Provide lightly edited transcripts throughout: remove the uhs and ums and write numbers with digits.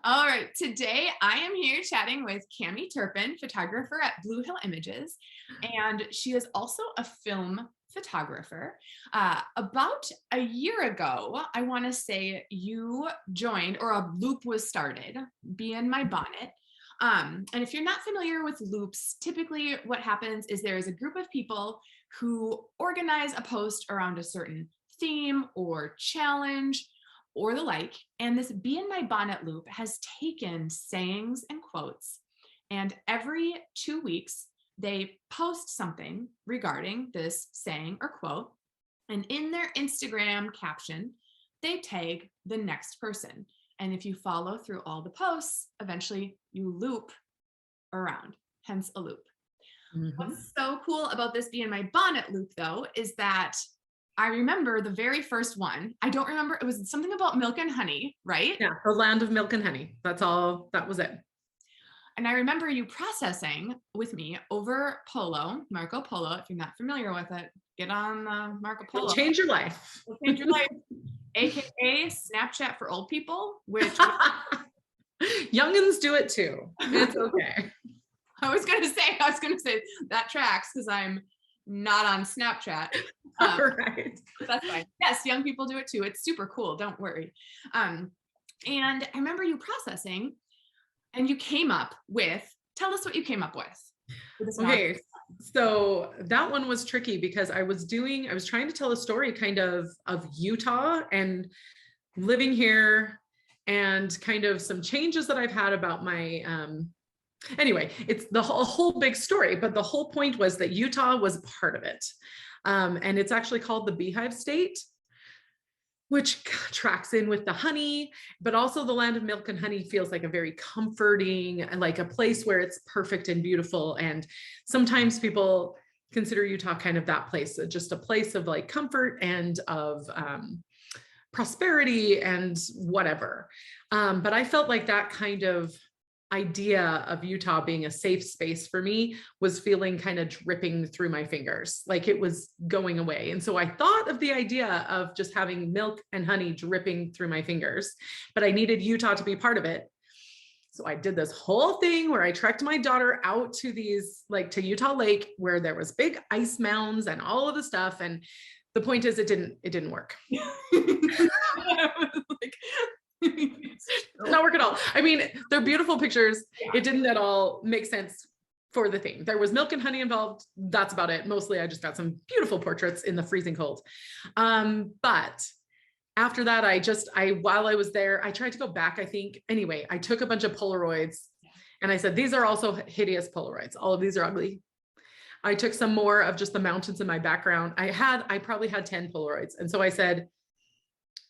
All right, today I am here chatting with Cami Turpin, photographer at Blue Hill Images, and she is also a film photographer. About a year ago, I want to say you joined, or a loop was started, Be in My Bonnet. And if you're not familiar with loops, typically what happens is there is a group of people who organize a post around a certain theme or challenge or the like. And this Be in My Bonnet loop has taken sayings and quotes, and every 2 weeks, they post something regarding this saying or quote. And in their Instagram caption, they tag the next person. And if you follow through all the posts, eventually you loop around, hence a loop. What's so cool about this Be in My Bonnet loop, though, is that I remember the very first one. I don't remember. It was something about milk and honey, right? Yeah, the land of milk and honey. That's all. That was it. And I remember you processing with me over Marco Polo. If you're not familiar with it, get on Marco Polo. It'll change your life. It'll change your life. AKA Snapchat for old people, which youngins do it too. It's okay. I was gonna say that tracks because I'm not on Snapchat. Right. That's fine. Yes, young people do it too. It's super cool. Don't worry. And I remember you processing, and you came up with. Tell us what you came up with. Okay, so that one was tricky because I was trying to tell a story kind of Utah and living here, and kind of some changes that I've had about my anyway, it's the whole big story, but the whole point was that Utah was part of it. And it's actually called the Beehive State, which tracks in with the honey, but also the land of milk and honey feels like a very comforting, like a place where it's perfect and beautiful. And sometimes people consider Utah kind of that place, just a place of like comfort and of prosperity and whatever. But I felt like that kind of idea of Utah being a safe space for me was feeling kind of dripping through my fingers, like it was going away. And so I thought of the idea of just having milk and honey dripping through my fingers, but I needed Utah to be part of it. So I did this whole thing where I trekked my daughter out to to Utah Lake, where there was big ice mounds and all of the stuff. And the point is it didn't work. Not work at all. I mean, they're beautiful pictures. Yeah. It didn't at all make sense for the theme. There was milk and honey involved. That's about it. Mostly I just got some beautiful portraits in the freezing cold. But after that, while I was there, I tried to go back, I think. Anyway, I took a bunch of Polaroids and I said, these are also hideous Polaroids. All of these are ugly. I took some more of just the mountains in my background. I probably had 10 Polaroids. And so I said,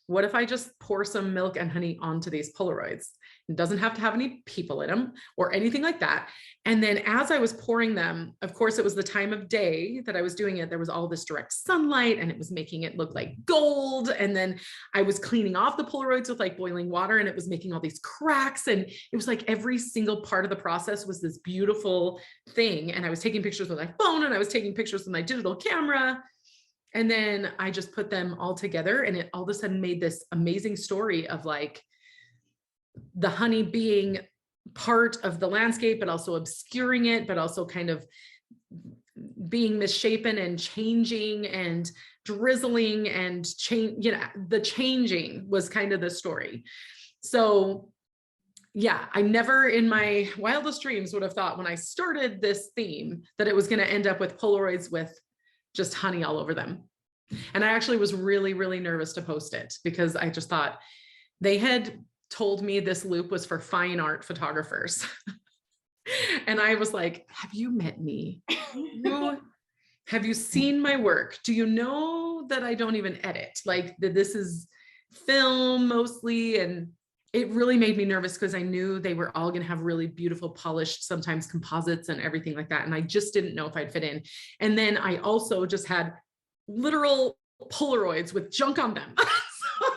what if I just pour some milk and honey onto these Polaroids? It doesn't have to have any people in them or anything like that. And then as I was pouring them, of course, it was the time of day that I was doing it. There was all this direct sunlight and it was making it look like gold. And then I was cleaning off the Polaroids with like boiling water and it was making all these cracks. And it was like every single part of the process was this beautiful thing. And I was taking pictures with my phone and I was taking pictures with my digital camera. And then I just put them all together and it all of a sudden made this amazing story of like the honey being part of the landscape, but also obscuring it, but also kind of being misshapen and changing and drizzling and the changing was kind of the story. So yeah, I never in my wildest dreams would have thought when I started this theme that it was going to end up with Polaroids with just honey all over them. And I actually was really, really nervous to post it because I just thought they had told me this loop was for fine art photographers. And I was like, have you met me? Have you seen my work? Do you know that I don't even edit? Like that this is film mostly. And it really made me nervous because I knew they were all going to have really beautiful polished, sometimes composites and everything like that. And I just didn't know if I'd fit in. And then I also just had literal Polaroids with junk on them. So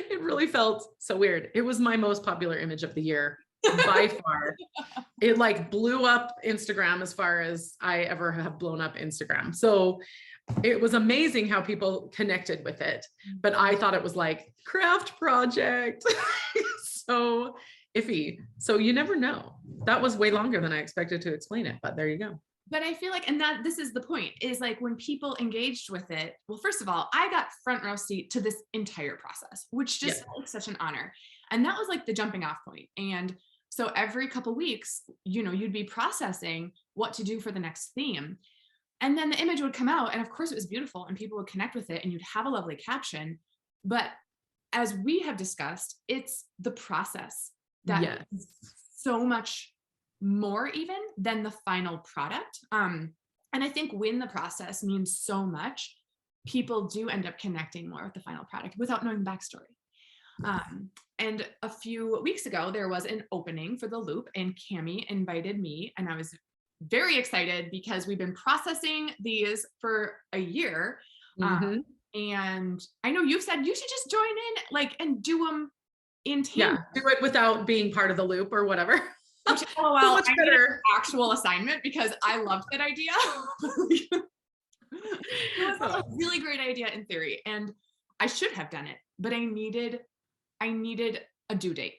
it really felt so weird. It was my most popular image of the year by far. It like blew up Instagram as far as I ever have blown up Instagram. So it was amazing how people connected with it, but I thought it was like craft project. so iffy. So you never know. That was way longer than I expected to explain it, but there you go. But I feel like, and that this is the point, is like when people engaged with it, well, first of all, I got front row seat to this entire process, which just felt like such an honor. And that was like the jumping off point. And so every couple weeks, you know, you'd be processing what to do for the next theme. And then the image would come out. And of course it was beautiful and people would connect with it and you'd have a lovely caption. But as we have discussed, it's the process that is so much more even than the final product. And I think when the process means so much, people do end up connecting more with the final product without knowing the backstory. And a few weeks ago, there was an opening for the loop and Cami invited me and I was very excited because we've been processing these for a year. And I know you've said you should just join in like and do them in tandem. Yeah, do it without being part of the loop or whatever. Which, oh, well, so much better. An actual assignment because I loved that idea. It was a really great idea in theory, and I should have done it, but I needed a due date.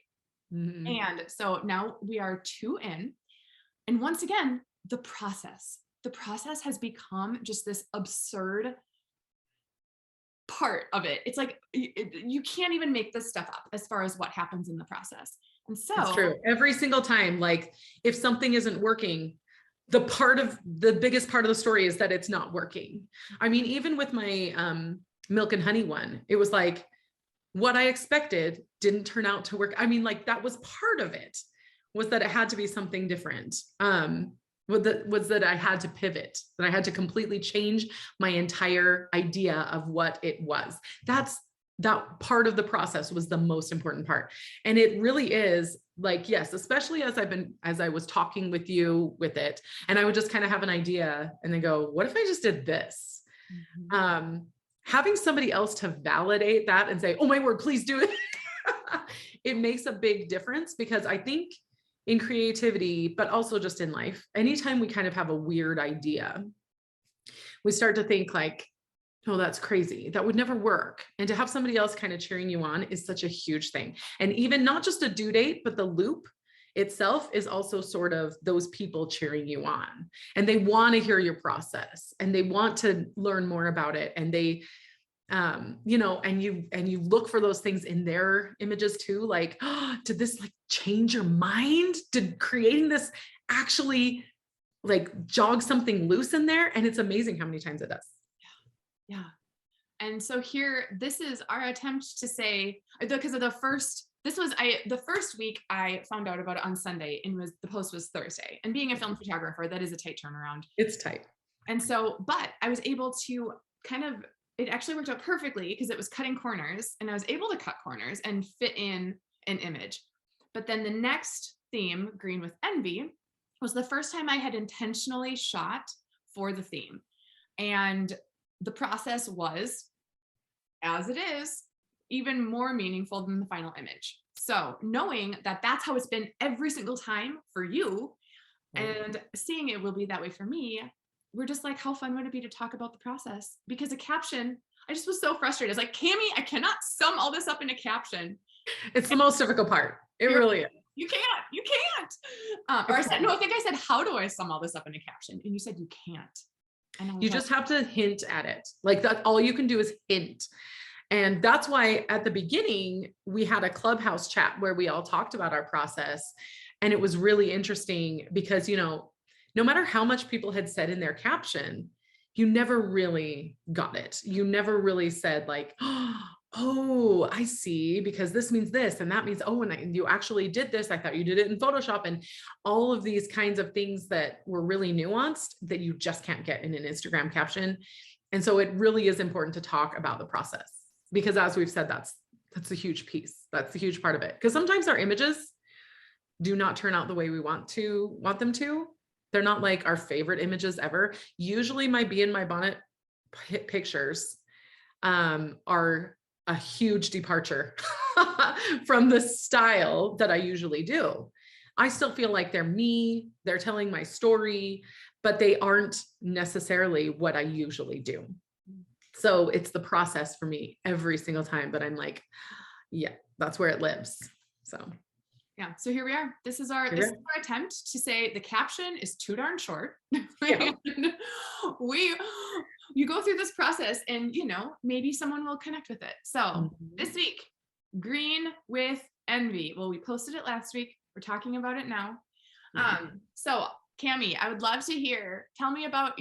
And so now we are 2 in, and once again, the process has become just this absurd part of it. It's like you can't even make this stuff up as far as what happens in the process. And so it's true. Every single time, like if something isn't working, the biggest part of the story is that it's not working. I mean, even with my milk and honey one, it was like what I expected didn't turn out to work. I mean, like that was part of it, was that it had to be something different. Was that I had to pivot, that I had to completely change my entire idea of what it was. That part of the process was the most important part. And it really is like, yes, especially as I was talking with you with it, and I would just kind of have an idea and then go, what if I just did this? Having somebody else to validate that and say, oh my word, please do it. It makes a big difference because I think in creativity, but also just in life, anytime we kind of have a weird idea, we start to think like, oh, that's crazy. That would never work. And to have somebody else kind of cheering you on is such a huge thing. And even not just a due date, but the loop itself is also sort of those people cheering you on. And they want to hear your process and they want to learn more about it. And they, you know, and you look for those things in their images too. Like, oh, did this like change your mind? Did creating this actually like jog something loose in there? And it's amazing how many times it does. Yeah. And so here, this is our attempt to say, because of the first week I found out about it on Sunday and the post was Thursday, and being a film photographer, that is a tight turnaround. It's tight. And so, but I was able to it actually worked out perfectly because it was cutting corners and I was able to cut corners and fit in an image. But then the next theme, Green with Envy, was the first time I had intentionally shot for the theme. And the process was, as it is, even more meaningful than the final image. So knowing that that's how it's been every single time for you and seeing it will be that way for me, we're just like, how fun would it be to talk about the process? Because a caption, I just was so frustrated. I was like, Cami, I cannot sum all this up in a caption. It's the most difficult part. It really is. You can't. Or I said, no, I think I said, how do I sum all this up in a caption? And you said, you can't. You just have to hint at it. Like that, all you can do is hint. And that's why at the beginning, we had a Clubhouse chat where we all talked about our process. And it was really interesting because, you know, no matter how much people had said in their caption, you never really got it. You never really said like, oh, I see, because this means this, and that means, oh, and you actually did this. I thought you did it in Photoshop, and all of these kinds of things that were really nuanced that you just can't get in an Instagram caption. And so it really is important to talk about the process because as we've said, that's a huge piece. That's a huge part of it. Because sometimes our images do not turn out the way we want them to. They're not like our favorite images ever. Usually my bee in my bonnet pictures are a huge departure from the style that I usually do. I still feel like they're me, they're telling my story, but they aren't necessarily what I usually do. So it's the process for me every single time, but I'm like, yeah, that's where it lives. So yeah, so here we are. This is our attempt to say the caption is too darn short. Yeah. You go through this process and maybe someone will connect with it. So this week, green with envy. Well, we posted it last week. We're talking about it now. So Cami, I would love to hear, tell me about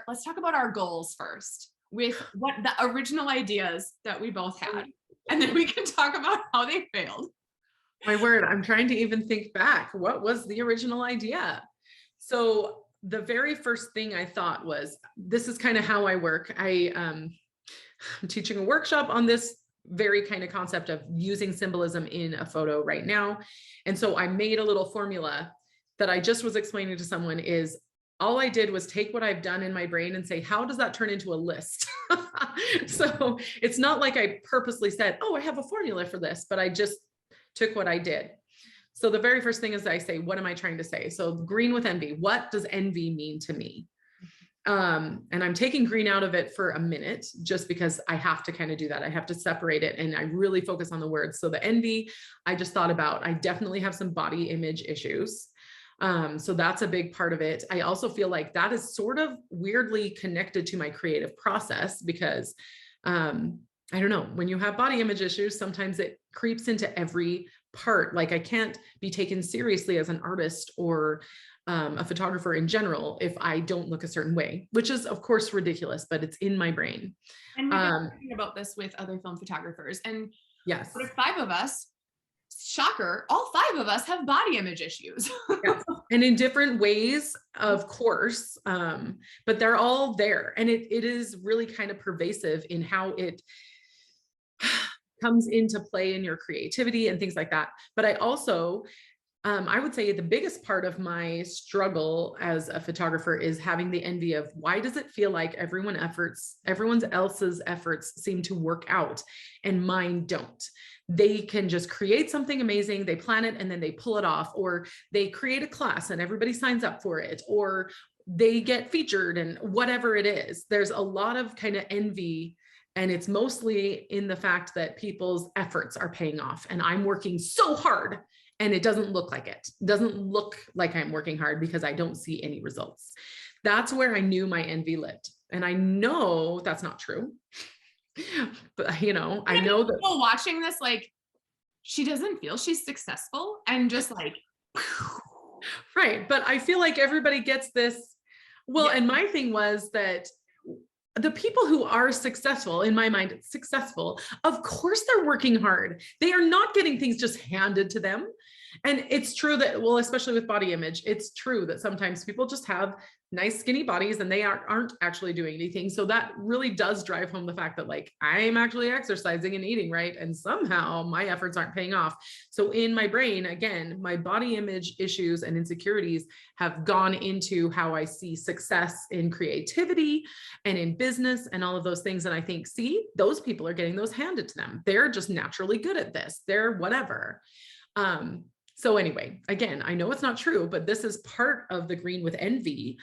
let's talk about our goals first with what the original ideas that we both had. And then we can talk about how they failed. My word, I'm trying to even think back. What was the original idea? So the very first thing I thought was, this is kind of how I work. I'm teaching a workshop on this very kind of concept of using symbolism in a photo right now. And so I made a little formula that I just was explaining to someone. Is all I did was take what I've done in my brain and say, how does that turn into a list? So it's not like I purposely said, oh, I have a formula for this, but I just took what I did. So the very first thing is I say, what am I trying to say? So green with envy, what does envy mean to me? And I'm taking green out of it for a minute, just because I have to kind of do that. I have to separate it and I really focus on the words. So the envy, I just thought about, I definitely have some body image issues. So that's a big part of it. I also feel like that is sort of weirdly connected to my creative process because, I don't know, when you have body image issues, sometimes it creeps into every part. Like I can't be taken seriously as an artist or a photographer in general if I don't look a certain way, which is of course ridiculous, but it's in my brain. And we've been talking about this with other film photographers. And yes, out of 5 of us, shocker, all 5 of us have body image issues. yes. And in different ways, of course, but they're all there. And it is really kind of pervasive in how it comes into play in your creativity and things like that. But I also, I would say the biggest part of my struggle as a photographer is having the envy of, why does it feel like everyone else's efforts seem to work out and mine don't? They can just create something amazing, they plan it and then they pull it off, or they create a class and everybody signs up for it, or they get featured and whatever it is. There's a lot of kind of envy. And it's mostly in the fact that people's efforts are paying off and I'm working so hard and it doesn't look like it. It doesn't look like I'm working hard because I don't see any results. That's where I knew my envy lived. And I know that's not true. But I know that people watching this, like, she doesn't feel she's successful and just like, right. But I feel like everybody gets this. Well, and my thing was that the people who are successful, in my mind, successful, of course they're working hard. They are not getting things just handed to them. And it's true that, well, especially with body image, it's true that sometimes people just have nice skinny bodies and they aren't actually doing anything. So that really does drive home the fact that, like, I'm actually exercising and eating right, and somehow my efforts aren't paying off. So in my brain, again, my body image issues and insecurities have gone into how I see success in creativity and in business and all of those things. And I think, see, those people are getting those handed to them. They're just naturally good at this. They're whatever. So anyway, again, I know it's not true, but this is part of the green with envy,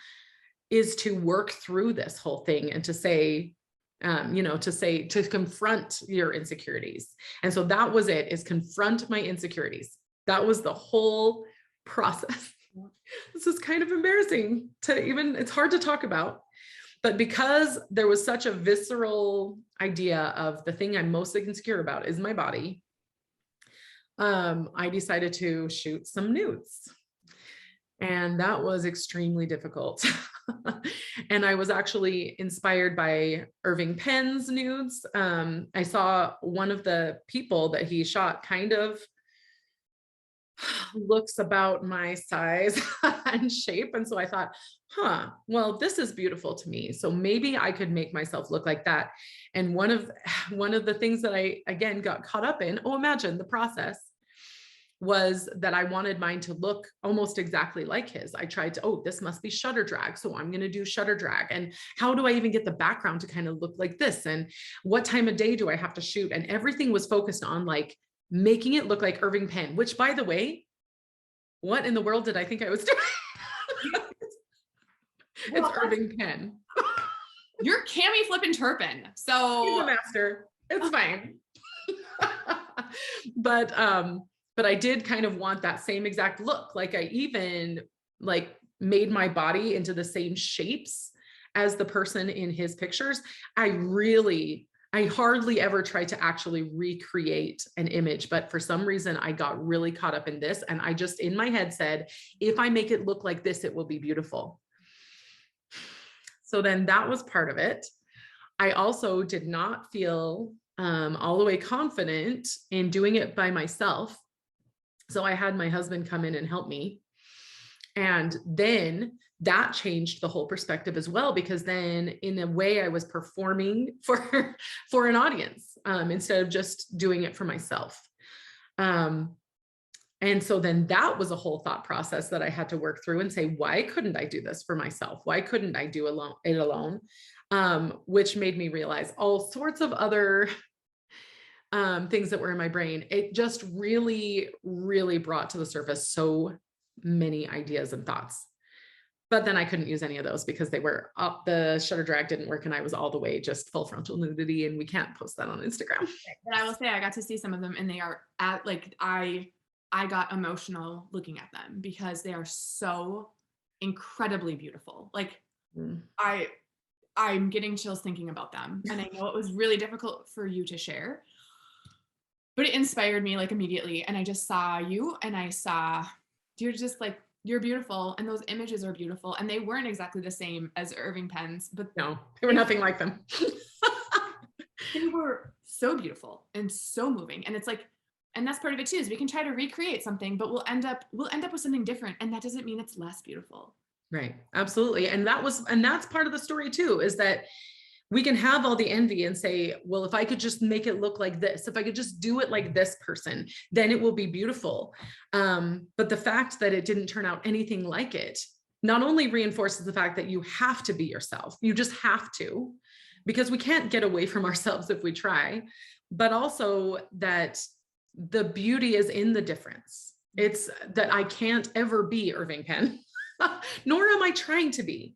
is to work through this whole thing and to say, to confront your insecurities. And so that was it, is confront my insecurities. That was the whole process. This is kind of embarrassing it's hard to talk about, but because there was such a visceral idea of the thing I'm most insecure about is my body, I decided to shoot some nudes. And that was extremely difficult. And I was actually inspired by Irving Penn's nudes. I saw one of the people that he shot kind of looks about my size and shape. And so I thought, well, this is beautiful to me. So maybe I could make myself look like that. And one of the things that I, again, got caught up in, imagine the process, was that I wanted mine to look almost exactly like his. I tried to, this must be shutter drag, so I'm going to do shutter drag. And how do I even get the background to kind of look like this? And what time of day do I have to shoot? And everything was focused on like making it look like Irving Penn, which, by the way, what in the world did I think I was doing? It's Irving Penn. You're Cami flipping Turpin. So he's a master. It's fine. But but I did kind of want that same exact look. Like I even like made my body into the same shapes as the person in his pictures. I hardly ever tried to actually recreate an image, but for some reason I got really caught up in this. And I just in my head said, if I make it look like this, it will be beautiful. So then that was part of it. I also did not feel all the way confident in doing it by myself. So I had my husband come in and help me. And then that changed the whole perspective as well, because then in a way I was performing for an audience instead of just doing it for myself. And so then that was a whole thought process that I had to work through and say, why couldn't I do this for myself? Why couldn't I do it alone? Which made me realize all sorts of other things that were in my brain. It just really, really brought to the surface so many ideas and thoughts. But then I couldn't use any of those because they were up, the shutter drag didn't work and I was all the way just full frontal nudity, and we can't post that on Instagram. But I will say I got to see some of them, and they are I got emotional looking at them because they are so incredibly beautiful. Like I'm getting chills thinking about them, and I know it was really difficult for you to share, but it inspired me like immediately. And I just saw you, and I saw you're just like, you're beautiful, and those images are beautiful, and they weren't exactly the same as Irving Penn's, but no, they were nothing like them. they were so beautiful and so moving. And it's like, and that's part of it too, is we can try to recreate something, but we'll end up with something different, and that doesn't mean it's less beautiful. Right. Absolutely. And that's part of the story too, is that we can have all the envy and say, well, if I could just make it look like this, if I could just do it like this person, then it will be beautiful. But the fact that it didn't turn out anything like it not only reinforces the fact that you have to be yourself, you just have to, because we can't get away from ourselves if we try, but also that the beauty is in the difference. It's that I can't ever be Irving Penn, nor am I trying to be.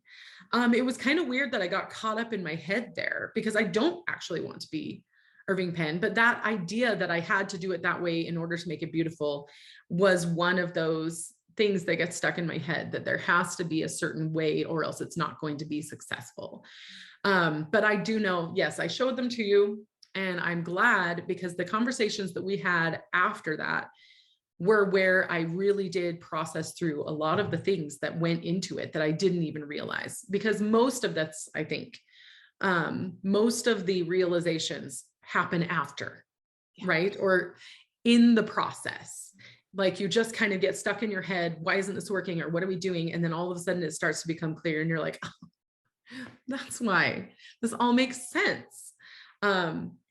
It was kind of weird that I got caught up in my head there, because I don't actually want to be Irving Penn, but that idea that I had to do it that way in order to make it beautiful was one of those things that get stuck in my head, that there has to be a certain way or else it's not going to be successful. But I do know, yes, I showed them to you, and I'm glad, because the conversations that we had after that were where I really did process through a lot of the things that went into it that I didn't even realize, because most of that's, I think, most of the realizations happen after, right? Or in the process. Like you just kind of get stuck in your head, why isn't this working? Or what are we doing? And then all of a sudden it starts to become clear, and you're like, oh, that's why this all makes sense.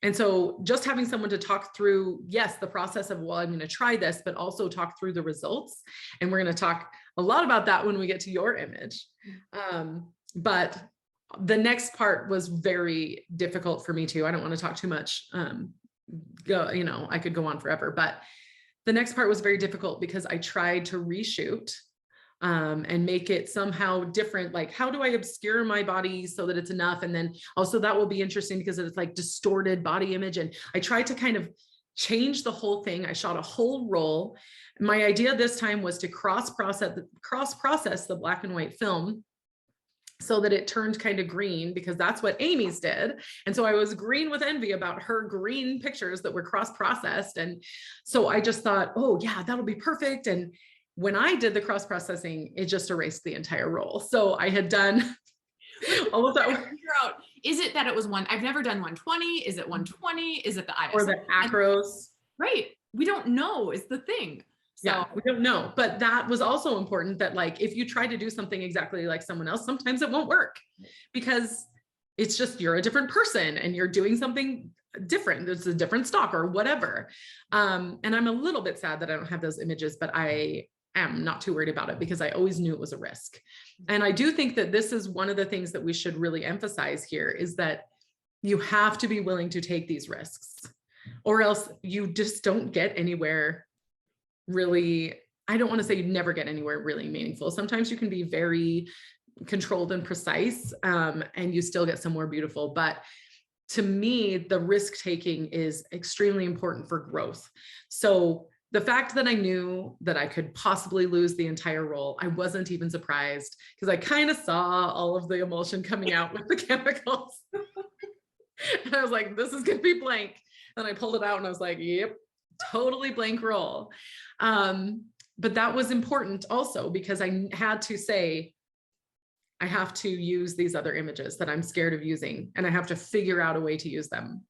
And so just having someone to talk through, yes, the process of, well, I'm going to try this, but also talk through the results. And we're going to talk a lot about that when we get to your image. But the next part was very difficult for me too. I don't want to talk too much. I could go on forever, but the next part was very difficult because I tried to reshoot and make it somehow different. Like, how do I obscure my body so that it's enough? And then also that will be interesting because it's like distorted body image. And I tried to kind of change the whole thing. I shot a whole roll. My idea this time was to cross process the black and white film so that it turned kind of green, because that's what Amy's did. And so I was green with envy about her green pictures that were cross-processed. And so I just thought, oh yeah, that'll be perfect. And when I did the cross processing, it just erased the entire roll. So I had done all of that. Is it that it was I've never done 120. Is it 120? Is it the ISO? Or the acros? Right. We don't know is the thing. So. Yeah, we don't know. But that was also important, that like, if you try to do something exactly like someone else, sometimes it won't work, because it's just, you're a different person and you're doing something different. It's a different stock or whatever. And I'm a little bit sad that I don't have those images, but I am not too worried about it because I always knew it was a risk. And I do think that this is one of the things that we should really emphasize here, is that you have to be willing to take these risks, or else you just don't get anywhere really. I don't want to say you never get anywhere really meaningful. Sometimes you can be very controlled and precise, and you still get somewhere beautiful. But to me, the risk taking is extremely important for growth. So the fact that I knew that I could possibly lose the entire roll, I wasn't even surprised because I kind of saw all of the emulsion coming out with the chemicals. And I was like, this is going to be blank. And I pulled it out and I was like, yep, totally blank roll. But that was important also because I had to say, I have to use these other images that I'm scared of using, and I have to figure out a way to use them.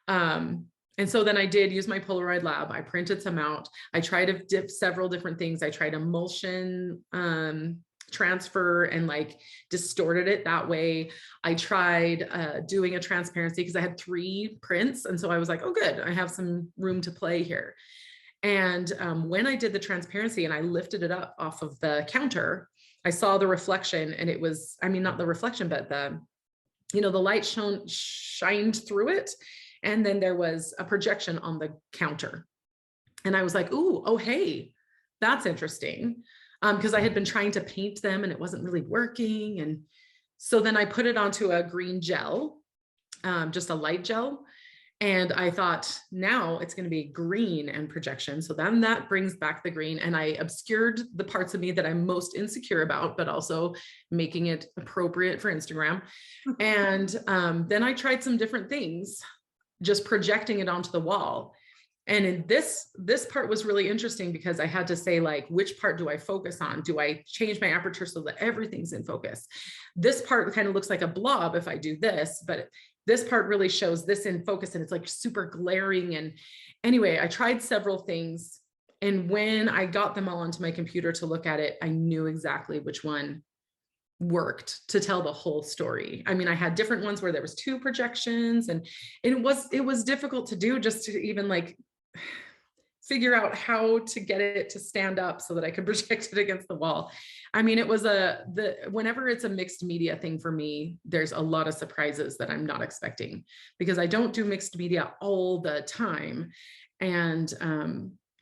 And so then I did use my Polaroid lab. I printed some out. I tried to dip several different things. I tried emulsion transfer and like distorted it that way. I tried doing a transparency because I had 3 prints. And so I was like, oh, good, I have some room to play here. And when I did the transparency and I lifted it up off of the counter, I saw the reflection, and it was, I mean, not the reflection, but the, you know, the light shined through it. And then there was a projection on the counter. And I was like, ooh, oh, hey, that's interesting. Because I had been trying to paint them and it wasn't really working. And so then I put it onto a green gel, just a light gel. And I thought, now it's going to be green and projection. So then that brings back the green, and I obscured the parts of me that I'm most insecure about, but also making it appropriate for Instagram. And then I tried some different things, just projecting it onto the wall. And in this part was really interesting because I had to say, like, which part do I focus on? Do I change my aperture so that everything's in focus? This part kind of looks like a blob if I do this, but this part really shows this in focus, and it's like super glaring. And anyway, I tried several things. And when I got them all onto my computer to look at it, I knew exactly which one worked to tell the whole story. I mean, I had different ones where there was 2 projections, and it was difficult to do, just to even like figure out how to get it to stand up so that I could project it against the wall. I mean, it was whenever it's a mixed media thing for me, there's a lot of surprises that I'm not expecting because I don't do mixed media all the time. And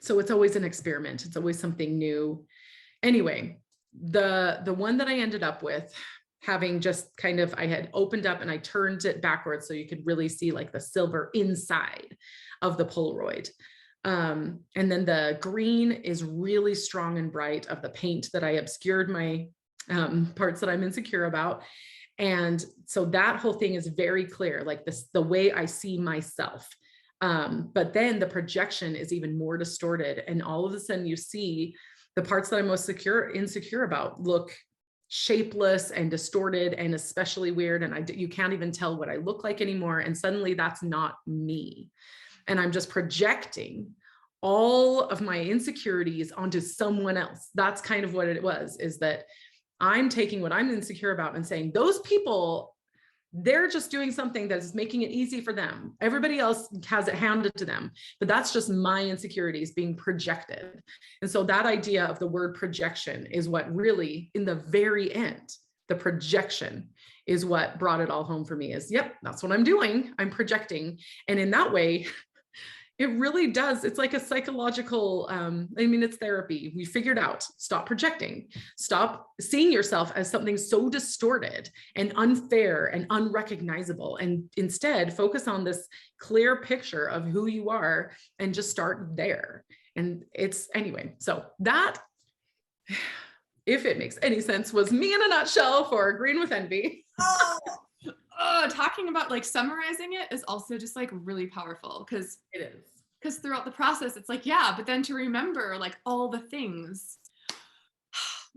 so it's always an experiment. It's always something new. Anyway, the one that I ended up with, having just kind of, I had opened up and I turned it backwards so you could really see like the silver inside of the Polaroid. And then the green is really strong and bright of the paint that I obscured my parts that I'm insecure about. And so that whole thing is very clear, like this, the way I see myself. But then the projection is even more distorted. And all of a sudden you see the parts that I'm most insecure about look shapeless and distorted and especially weird. And you can't even tell what I look like anymore. And suddenly that's not me. And I'm just projecting all of my insecurities onto someone else. That's kind of what it was, is that I'm taking what I'm insecure about and saying, those people, they're just doing something that's making it easy for them. Everybody else has it handed to them, but that's just my insecurities being projected. And so that idea of the word projection is what really, in the very end, the projection is what brought it all home for me, is, yep, that's what I'm doing. I'm projecting. And in that way, it really does. It's like a psychological, I mean, it's therapy. We figured out, stop projecting, stop seeing yourself as something so distorted and unfair and unrecognizable. And instead focus on this clear picture of who you are and just start there. And it's, anyway, so that, if it makes any sense, was me in a nutshell for Green with Envy. Talking about like summarizing it is also just like really powerful, because it is. Because throughout the process, it's like, yeah, but then to remember like all the things.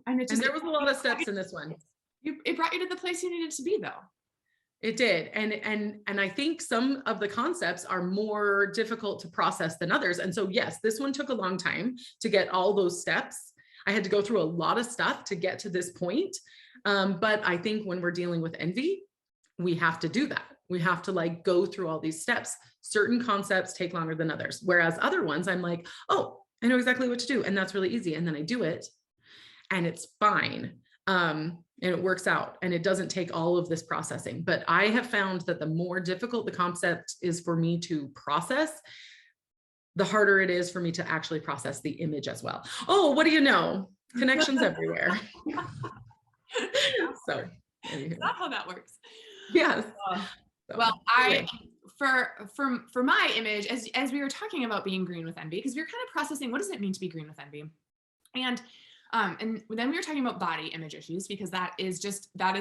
And there was a lot of steps in this one. It brought you to the place you needed to be, though. It did. And I think some of the concepts are more difficult to process than others. And so, yes, this one took a long time to get all those steps. I had to go through a lot of stuff to get to this point. But I think when we're dealing with envy, we have to do that. We have to like go through all these steps. Certain concepts take longer than others. Whereas other ones, I'm like, oh, I know exactly what to do. And that's really easy. And then I do it and it's fine. And it works out and it doesn't take all of this processing. But I have found that the more difficult the concept is for me to process, the harder it is for me to actually process the image as well. Oh, what do you know? Connections everywhere. So is that how that works? Yes. Well, I for my image, as we were talking about being green with envy, because we were kind of processing what does it mean to be green with envy, and then we were talking about body image issues, because that is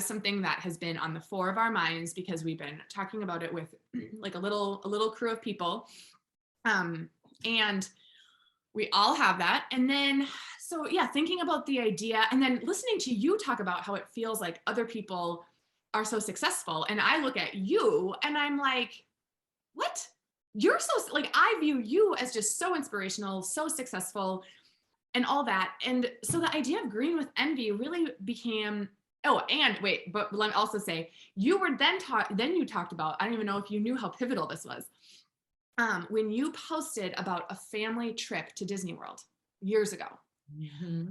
something that has been on the fore of our minds, because we've been talking about it with like a little crew of people, and we all have that. And then, so yeah, thinking about the idea and then listening to you talk about how it feels like other people are so successful. And I look at you and I'm like, what? You're so, like, I view you as just so inspirational, so successful, and all that. And so the idea of green with envy really became, oh, and wait, but let me also say, you were then you talked about, I don't even know if you knew how pivotal this was. When you posted about a family trip to Disney World years ago,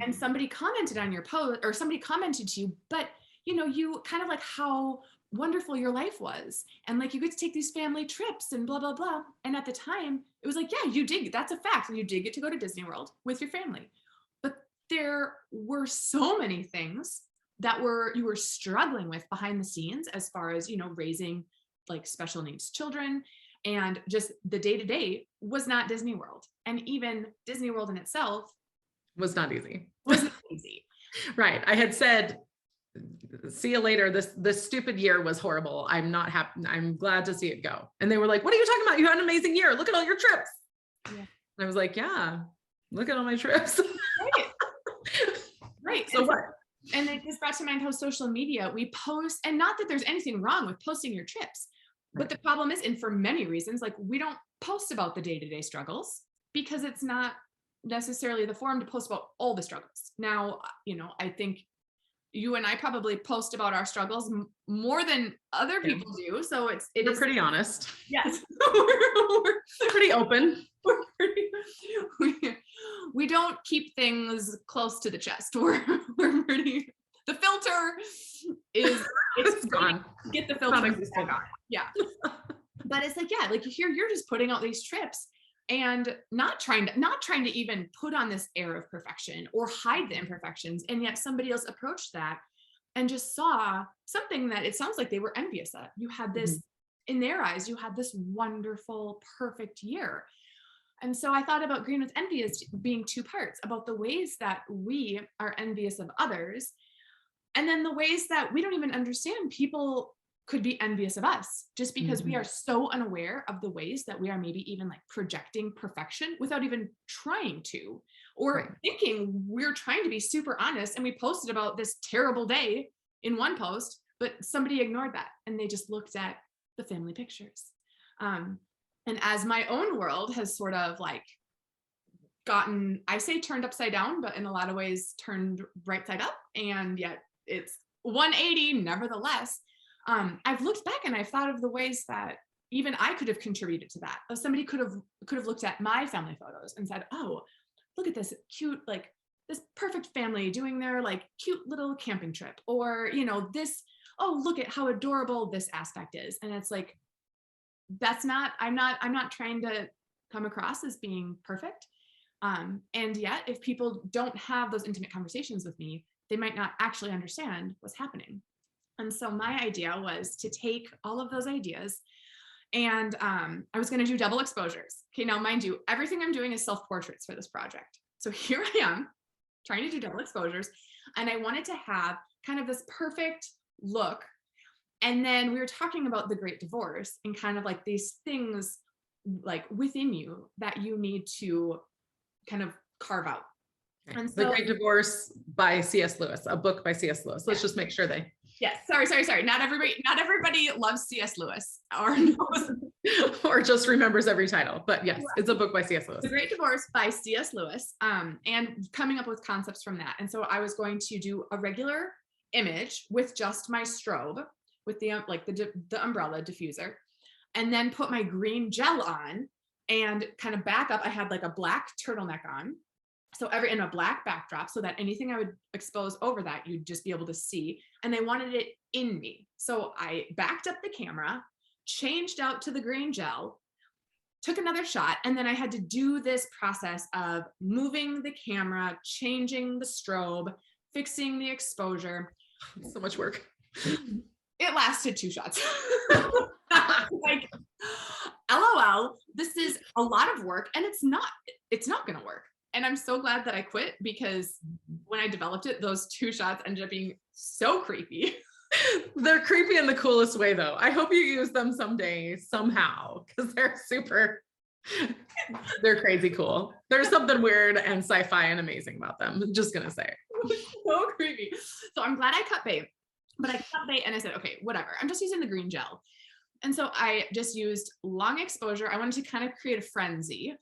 and somebody commented on your post, or somebody commented to you, but you kind of like how wonderful your life was, and like you get to take these family trips and blah blah blah. And at the time, it was like, yeah, you did. That's a fact. You did get to go to Disney World with your family, but there were so many things that you were struggling with behind the scenes, as far as raising like special needs children. And just the day-to-day was not Disney World. And even Disney World in itself was not easy. Right. I had said, see you later. This stupid year was horrible. I'm not happy. I'm glad to see it go. And they were like, what are you talking about? You had an amazing year. Look at all your trips. Yeah. And I was like, yeah, look at all my trips. Right. So what? And it just brought to mind how social media, we post, and not that there's anything wrong with posting your trips, but the problem is, and for many reasons, like we don't post about the day-to-day struggles because it's not necessarily the forum to post about all the struggles. Now, I think you and I probably post about our struggles more than other people do. So we're pretty honest. Yes. we're pretty open. We don't keep things close to the chest. We're pretty, the filter is, it's gone. Get the filter back on. Yeah. But it's like, yeah, like here you're just putting out these trips and not trying to even put on this air of perfection or hide the imperfections. And yet somebody else approached that and just saw something that it sounds like they were envious of. You had this, in their eyes, you had this wonderful, perfect year. And so I thought about green with envy as being two parts, about the ways that we are envious of others, and then the ways that we don't even understand people could be envious of us, just because we are so unaware of the ways that we are maybe even like projecting perfection without even trying to, or thinking we're trying to be super honest. And we posted about this terrible day in one post, but somebody ignored that and they just looked at the family pictures. And as my own world has sort of like gotten, I say turned upside down, but in a lot of ways turned right side up, and yet it's 180 nevertheless. I've looked back and I've thought of the ways that even I could have contributed to that. Somebody could have looked at my family photos and said, oh, look at this cute, like this perfect family doing their like cute little camping trip, or, this, oh, look at how adorable this aspect is. And it's like, I'm not trying to come across as being perfect. And yet if people don't have those intimate conversations with me, they might not actually understand what's happening. And so my idea was to take all of those ideas and I was going to do double exposures. Okay, now mind you, everything I'm doing is self-portraits for this project. So here I am trying to do double exposures, and I wanted to have kind of this perfect look. And then we were talking about the Great Divorce and kind of like these things like within you that you need to kind of carve out. And so, The Great Divorce by C.S. Lewis, a book by C.S. Lewis. Let's just make sure they. Yes. Sorry. Not everybody loves C.S. Lewis or knows. Or just remembers every title, but yes, it's a book by C.S. Lewis. The Great Divorce by C.S. Lewis, and coming up with concepts from that. And so I was going to do a regular image with just my strobe, with the umbrella diffuser, and then put my green gel on and kind of back up. I had like a black turtleneck on, so in a black backdrop, so that anything I would expose over that, you'd just be able to see. And they wanted it in me. So I backed up the camera, changed out to the green gel, took another shot, and then I had to do this process of moving the camera, changing the strobe, fixing the exposure. So much work. it lasted 2 shots. Like, LOL, this is a lot of work and it's not going to work. And I'm so glad that I quit because when I developed it, those 2 shots ended up being so creepy. They're creepy in the coolest way though. I hope you use them someday, somehow, because they're crazy cool. There's something weird and sci-fi and amazing about them. I'm just gonna say. So creepy. So I'm glad I cut bait, but I cut bait and I said, okay, whatever. I'm just using the green gel. And so I just used long exposure. I wanted to kind of create a frenzy.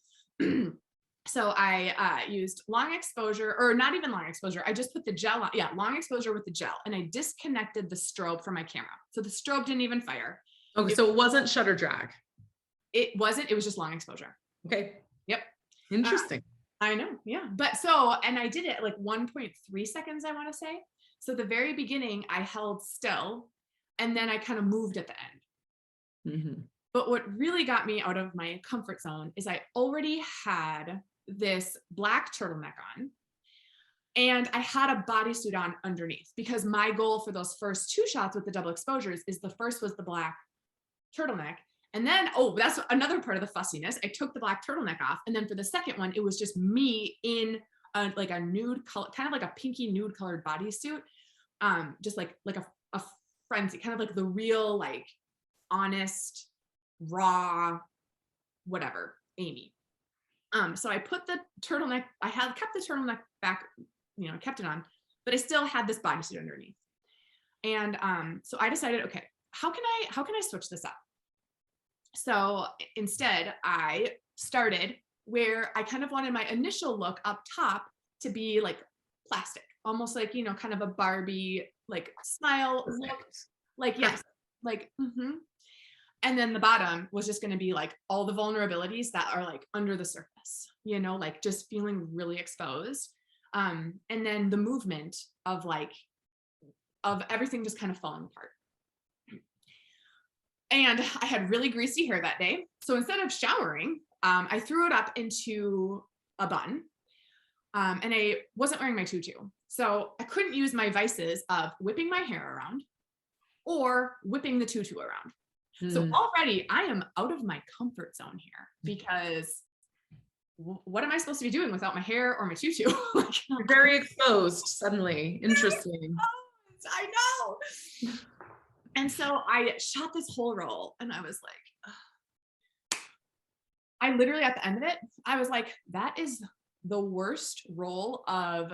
So I used long exposure, or not even long exposure. I just put the gel on, yeah, long exposure with the gel, and I disconnected the strobe from my camera. So the strobe didn't even fire. Okay, so it wasn't shutter drag. It wasn't, it was just long exposure. Okay. Yep. Interesting. I know, yeah. But so, and I did it like 1.3 seconds, I want to say. So the very beginning, I held still, and then I kind of moved at the end. Mm-hmm. But what really got me out of my comfort zone is I already had this black turtleneck on, and I had a bodysuit on underneath, because my goal for those first 2 shots with the double exposures is the first was the black turtleneck. And then, oh, that's another part of the fussiness. I took the black turtleneck off. And then for the second one, it was just me in like a nude color, kind of like a pinky nude colored bodysuit. Just like a frenzy, kind of like the real, like honest, raw, whatever, Amy. So I put the turtleneck, I had kept the turtleneck back, kept it on, but I still had this bodysuit underneath. And so I decided, okay, how can I switch this up? So instead, I started where I kind of wanted my initial look up top to be like plastic, almost like, kind of a Barbie, like smile look, like, yes, like, And then the bottom was just going to be like all the vulnerabilities that are like under the surface, like just feeling really exposed. And then the movement of everything just kind of falling apart. And I had really greasy hair that day. So instead of showering, I threw it up into a bun. And I wasn't wearing my tutu. So I couldn't use my vices of whipping my hair around or whipping the tutu around. So already I am out of my comfort zone here, because what am I supposed to be doing without my hair or my tutu? You're very exposed suddenly. Interesting. I know. And so I shot this whole roll, and I was like, ugh. I literally, at the end of it, I was like, that is the worst roll of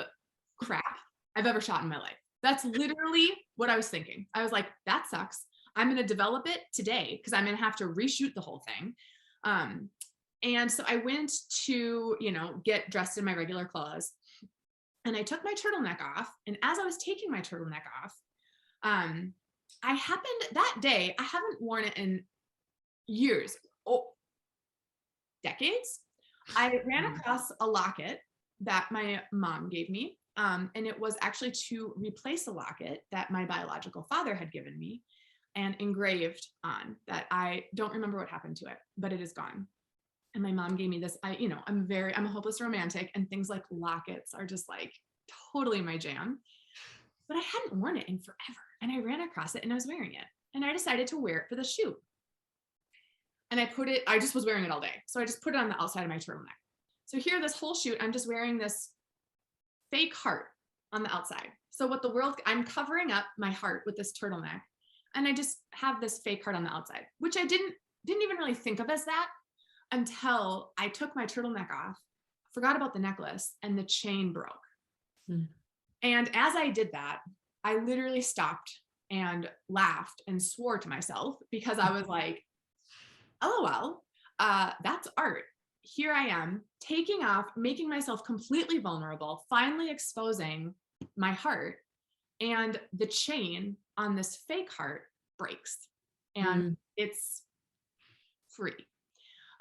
crap I've ever shot in my life. That's literally what I was thinking. I was like, that sucks. I'm going to develop it today because I'm going to have to reshoot the whole thing. And so I went to, get dressed in my regular clothes, and I took my turtleneck off. And as I was taking my turtleneck off, I happened that day, I haven't worn it in years, decades. I ran across a locket that my mom gave me. And it was actually to replace a locket that my biological father had given me and engraved on, that I don't remember what happened to it, but it is gone. And my mom gave me this. I'm a hopeless romantic, and things like lockets are just like totally my jam. But I hadn't worn it in forever. And I ran across it and I was wearing it. And I decided to wear it for the shoot. And I just was wearing it all day. So I just put it on the outside of my turtleneck. So here, this whole shoot, I'm just wearing this fake heart on the outside. So I'm covering up my heart with this turtleneck. And I just have this fake heart on the outside, which I didn't even really think of as that until I took my turtleneck off, forgot about the necklace, and the chain broke. And as I did that, I literally stopped and laughed and swore to myself, because I was like, LOL, that's art. Here I am taking off, making myself completely vulnerable, finally exposing my heart, and the chain on this fake heart breaks, and it's free.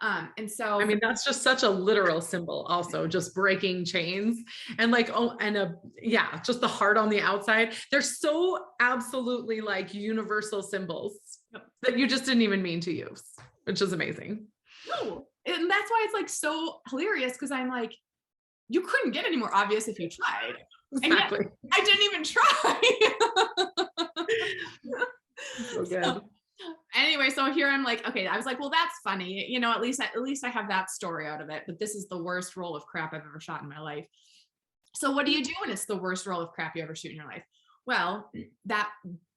And so, I mean, that's just such a literal symbol also, just breaking chains, and just the heart on the outside. They're so absolutely like universal symbols that you just didn't even mean to use, which is amazing. No, and that's why it's like so hilarious, because I'm like, you couldn't get any more obvious if you tried. Exactly. And yet, I didn't even try. So good. So, anyway, so here I'm like, okay, I was like, well, that's funny. You know, at least I have that story out of it. But this is the worst roll of crap I've ever shot in my life. So what do you do when it's the worst roll of crap you ever shoot in your life? Well, that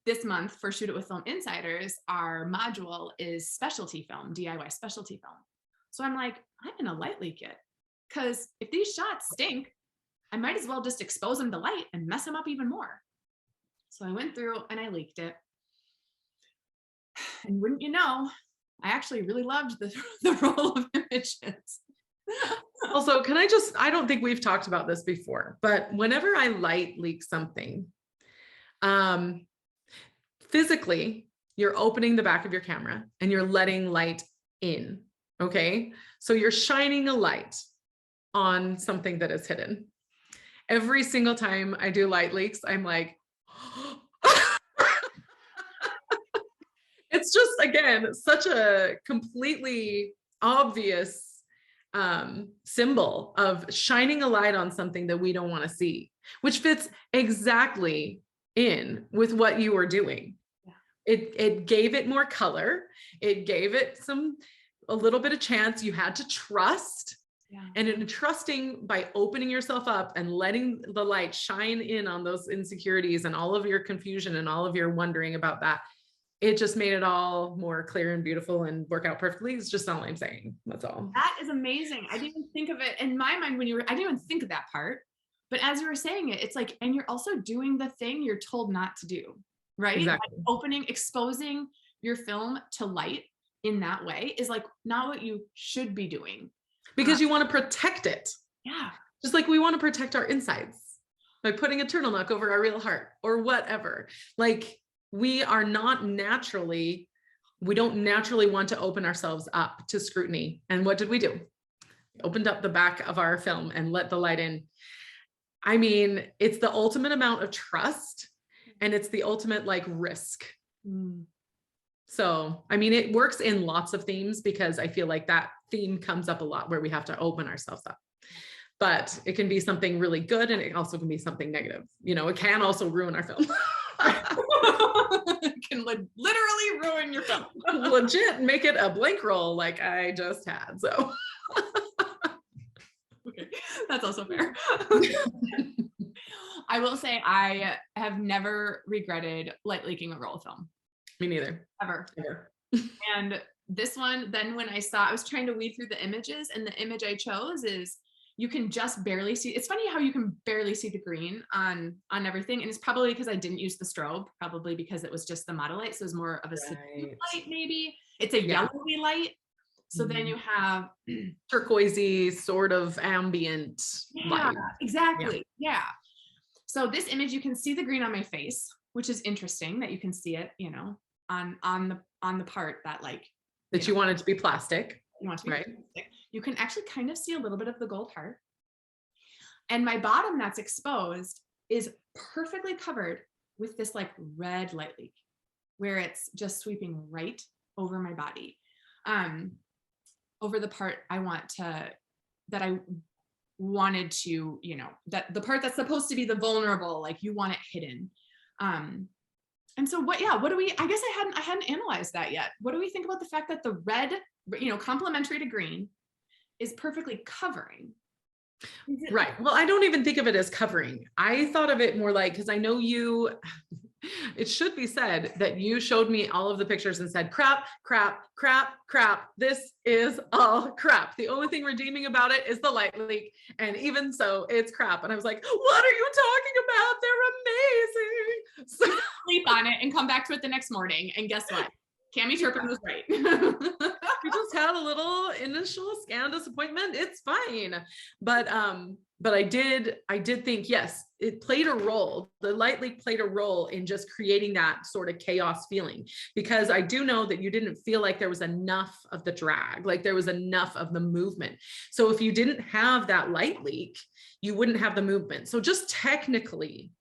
this month for Shoot It with Film Insiders, our module is specialty film, DIY specialty film. So I'm like, I'm gonna light leak it. Because if these shots stink, I might as well just expose them to light and mess them up even more. So I went through and I leaked it. And wouldn't you know, I actually really loved the roll of images. Also, I don't think we've talked about this before, but whenever I light leak something, physically, you're opening the back of your camera and you're letting light in. Okay. So you're shining a light on something that is hidden. Every single time I do light leaks, I'm like, it's just, again, such a completely obvious symbol of shining a light on something that we don't want to see, which fits exactly in with what you were doing. Yeah. It gave it more color. It gave it a little bit of chance. You had to trust. Yeah. And in trusting, by opening yourself up and letting the light shine in on those insecurities and all of your confusion and all of your wondering about that, it just made it all more clear and beautiful and work out perfectly. It's just all I'm saying. That's all. That is amazing. I didn't even think of it in my mind I didn't even think of that part. But as you were saying it, it's like, and you're also doing the thing you're told not to do, right? Exactly. Like exposing your film to light in that way is like not what you should be doing. Because you want to protect it. Yeah. Just like we want to protect our insides by putting a turtleneck over our real heart or whatever. Like we don't naturally want to open ourselves up to scrutiny. And what did we do? Opened up the back of our film and let the light in. I mean, it's the ultimate amount of trust and it's the ultimate like risk. So, I mean, it works in lots of themes because I feel like that theme comes up a lot where we have to open ourselves up. But it can be something really good and it also can be something negative. You know, it can also ruin our film. It can literally ruin your film. Legit make it a blank roll like I just had. So okay, that's also fair. I will say I have never regretted light leaking a roll of film. Me neither. Ever. And this one, then when I was trying to weed through the images, and the image I chose is you can just barely see. It's funny how you can barely see the green on everything. And it's probably because I didn't use the strobe, probably because it was just the model light. So it was more of a light, maybe. It's a yellowy light. So then you have turquoisey sort of ambient light. Exactly. Yeah. So this image, you can see the green on my face, which is interesting that you can see it, you know, on the part that like that you want it to be plastic. You want to be right. Plastic. You can actually kind of see a little bit of the gold heart. And my bottom that's exposed is perfectly covered with this like red light leak where it's just sweeping right over my body. Over the part I wanted to, you know, that the part that's supposed to be the vulnerable, like you want it hidden. And so what do we, I guess I hadn't analyzed that yet. What do we think about the fact that the red, you know, complementary to green is perfectly covering? Right. Well, I don't even think of it as covering. I thought of it more like, because I know it should be said that you showed me all of the pictures and said, crap, crap, crap, crap. This is all crap. The only thing redeeming about it is the light leak. And even so, it's crap. And I was like, what are you talking about? They're amazing. So sleep on it and come back to it the next morning. And guess what? Cami Turpin was right. We just had a little initial scan disappointment. It's fine. But I did think, yes, it played a role. The light leak played a role in just creating that sort of chaos feeling, because I do know that you didn't feel like there was enough of the drag, like there was enough of the movement. So if you didn't have that light leak, you wouldn't have the movement. So just technically,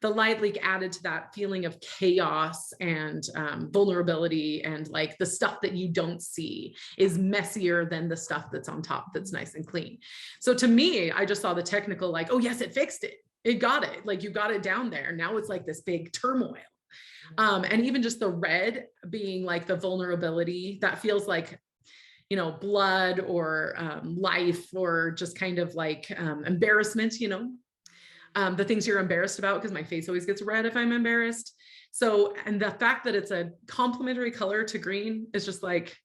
the light leak added to that feeling of chaos and vulnerability, and like the stuff that you don't see is messier than the stuff that's on top that's nice and clean. So to me, I just saw the technical, like, oh yes, it fixed it. It got it. Like you got it down there. Now it's like this big turmoil. And even just the red being like the vulnerability that feels like, you know, blood or life, or just kind of like embarrassment, you know, the things you're embarrassed about, because my face always gets red if I'm embarrassed. So, and the fact that it's a complementary color to green is just like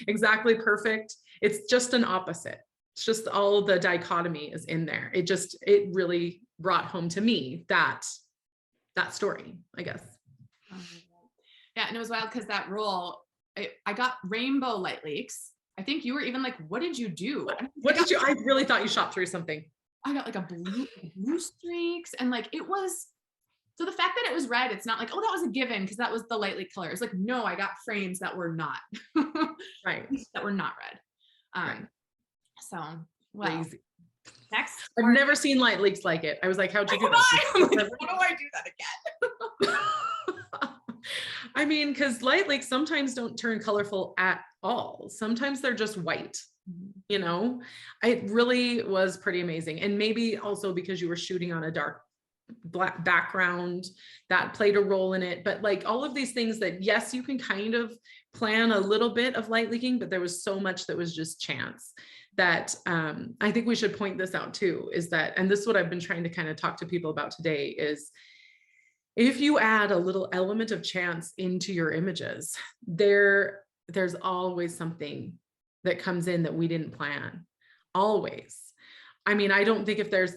exactly perfect. It's just an opposite. It's just all the dichotomy is in there. It really brought home to me that story, I guess. Yeah, and it was wild because that roll, I got rainbow light leaks. I think you were even like, what did you do? I really thought you shot through something. I got like a blue streaks, and like it was, so the fact that it was red, it's not like, oh, that was a given because that was the light leak color. It's like, no, I got frames that were not. Right. That were not red. Right. So, well, crazy. Next. I've never seen light leaks like it. I was like, how'd you do that? I'm like, how do I do that again? I mean, because light leaks sometimes don't turn colorful at all. Sometimes they're just white, you know. It really was pretty amazing. And maybe also because you were shooting on a dark black background, that played a role in it. But like all of these things that, yes, you can kind of plan a little bit of light leaking, but there was so much that was just chance that I think we should point this out too, is that, and this is what I've been trying to kind of talk to people about today, is if you add a little element of chance into your images, there's always something that comes in that we didn't plan. Always. I mean, I don't think there's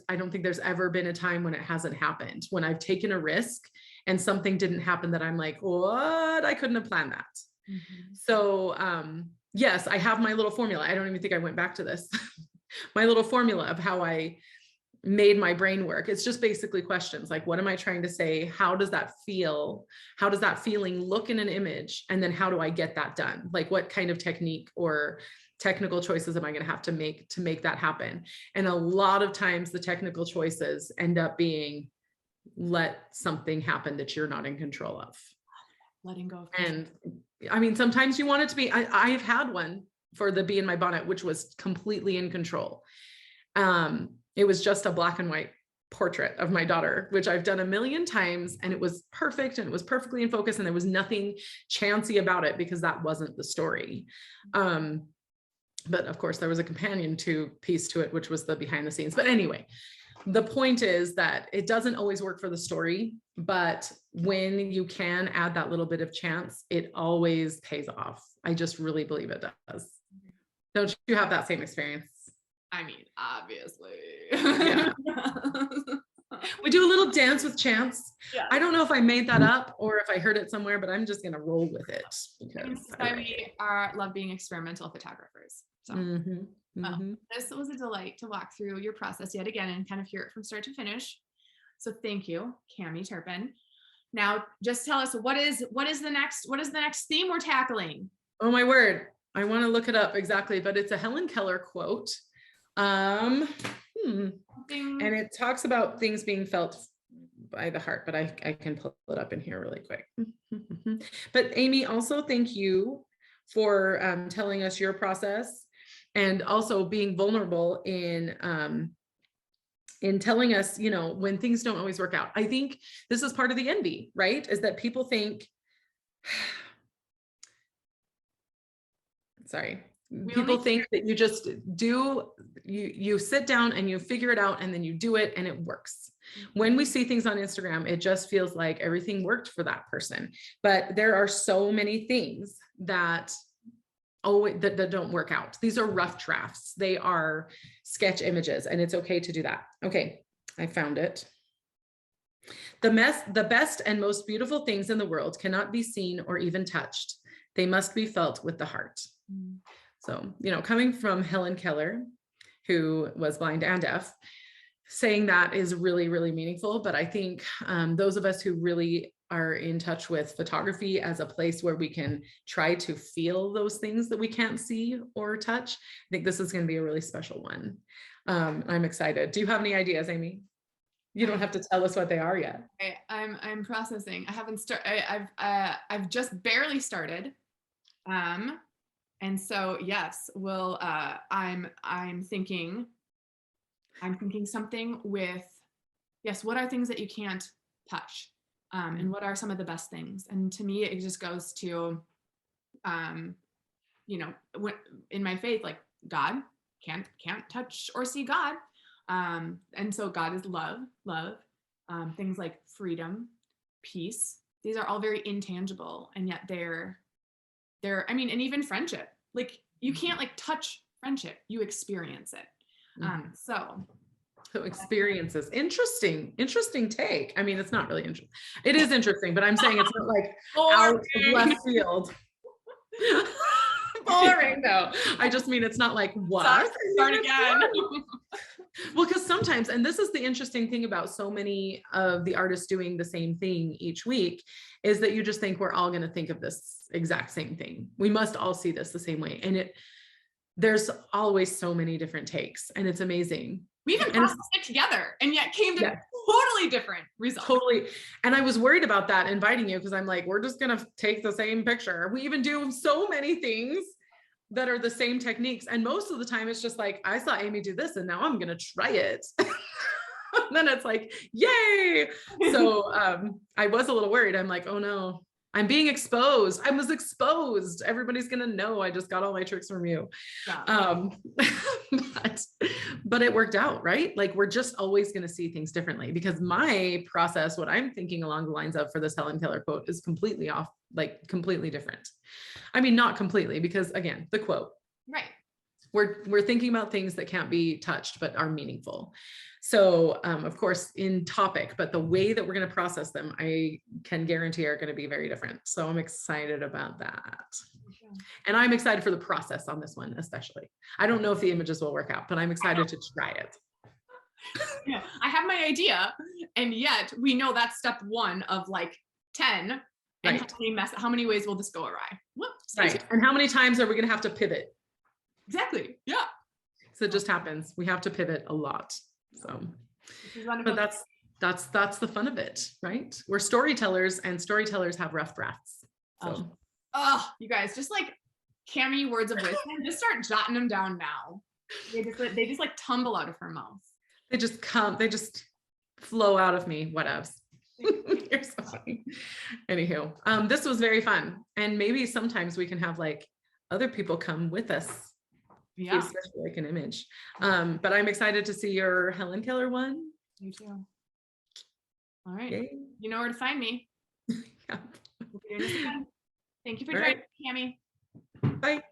ever been a time when it hasn't happened, when I've taken a risk and something didn't happen that I'm like, what? I couldn't have planned that. Mm-hmm. So, yes, I have my little formula. I don't even think I went back to this. My little formula of how I made my brain work. It's just basically questions like, what am I trying to say? How does that feel? How does that feeling look in an image? And then how do I get that done? Like, what kind of technique or technical choices am I going to have to make that happen? And a lot of times the technical choices end up being, let something happen that you're not in control of. Letting go of control. And I mean, sometimes you want it to be, I've had one for the bee in my bonnet, which was completely in control. It was just a black and white portrait of my daughter, which I've done a million times, and it was perfect and it was perfectly in focus and there was nothing chancy about it because that wasn't the story. But of course there was a companion piece to it, which was the behind the scenes. But anyway, the point is that it doesn't always work for the story, but when you can add that little bit of chance, it always pays off. I just really believe it does. Don't you have that same experience? I mean, obviously. Yeah. We do a little dance with chance. Yeah. I don't know if I made that up or if I heard it somewhere, but I'm just going to roll with it. Because we love being experimental photographers. So this was a delight to walk through your process yet again and kind of hear it from start to finish. So thank you, Cami Turpin. Now, just tell us what is the next theme we're tackling? Oh my word. I want to look it up exactly, but it's a Helen Keller quote. And it talks about things being felt by the heart, but I can pull it up in here really quick. But Amy, also thank you for telling us your process and also being vulnerable in telling us, you know, when things don't always work out. I think this is part of the envy, right? Is that people think, sorry. People think that you just you sit down and you figure it out and then you do it and it works. When we see things on Instagram, it just feels like everything worked for that person. But there are so many things that that don't work out. These are rough drafts. They are sketch images, and it's okay to do that. Okay, I found it. The best and most beautiful things in the world cannot be seen or even touched. They must be felt with the heart. So, you know, coming from Helen Keller, who was blind and deaf, saying that is really, really meaningful. But I think those of us who really are in touch with photography as a place where we can try to feel those things that we can't see or touch, I think this is going to be a really special one. I'm excited. Do you have any ideas, Amy? You don't have to tell us what they are yet. I'm processing. I haven't started. I've just barely started. And so, yes, I'm thinking something with, yes, what are things that you can't touch? And what are some of the best things? And to me, it just goes to, you know, in my faith, like God can't touch or see God. And so God is love. Things like freedom, peace. These are all very intangible, and yet they're, I mean, and even friendship. Like you can't like touch friendship, you experience it. So experiences. Interesting take. I mean, it's not really interesting. It is interesting, but I'm saying it's not like out of left field. Boring though. I just mean it's not like what? Start again. Well, because sometimes, and this is the interesting thing about so many of the artists doing the same thing each week, is that you just think we're all going to think of this exact same thing. We must all see this the same way. And there's always so many different takes, and it's amazing. We even processed it together and yet came to totally different results. Totally. And I was worried about that inviting you, because I'm like, we're just going to take the same picture. We even do so many things that are the same techniques. And most of the time it's just like, I saw Amy do this and now I'm going to try it. Then it's like, yay. So I was a little worried. I'm like, oh no, I'm being exposed. I was exposed. Everybody's going to know I just got all my tricks from you. Yeah. But it worked out, right? Like we're just always going to see things differently, because my process, what I'm thinking along the lines of for this Helen Keller quote, is completely off, like completely different. I mean, not completely, because again, the quote, right. We're thinking about things that can't be touched, but are meaningful. So of course in topic, but the way that we're going to process them, I can guarantee are going to be very different. So I'm excited about that. And I'm excited for the process on this one, especially. I don't know if the images will work out, but I'm excited to try it. Yeah, I have my idea, and yet we know that's step one of like 10. And Right. how many ways will this go awry? Whoops. Right. And how many times are we going to have to pivot? Exactly. Yeah. So it just happens. We have to pivot a lot. So, but that's the fun of it, right? We're storytellers, and storytellers have rough drafts. So. Oh, you guys, just like Cami words of wisdom, just start jotting them down now. They just like tumble out of her mouth. They just flow out of me. Whatevs. You're so funny. Anywho, this was very fun. And maybe sometimes we can have like other people come with us. Yeah. Especially like an image. But I'm excited to see your Helen Keller one. You too. All right. Yay. You know where to find me. Yeah. We'll be doing this again. Thank you for joining, Cami. Bye.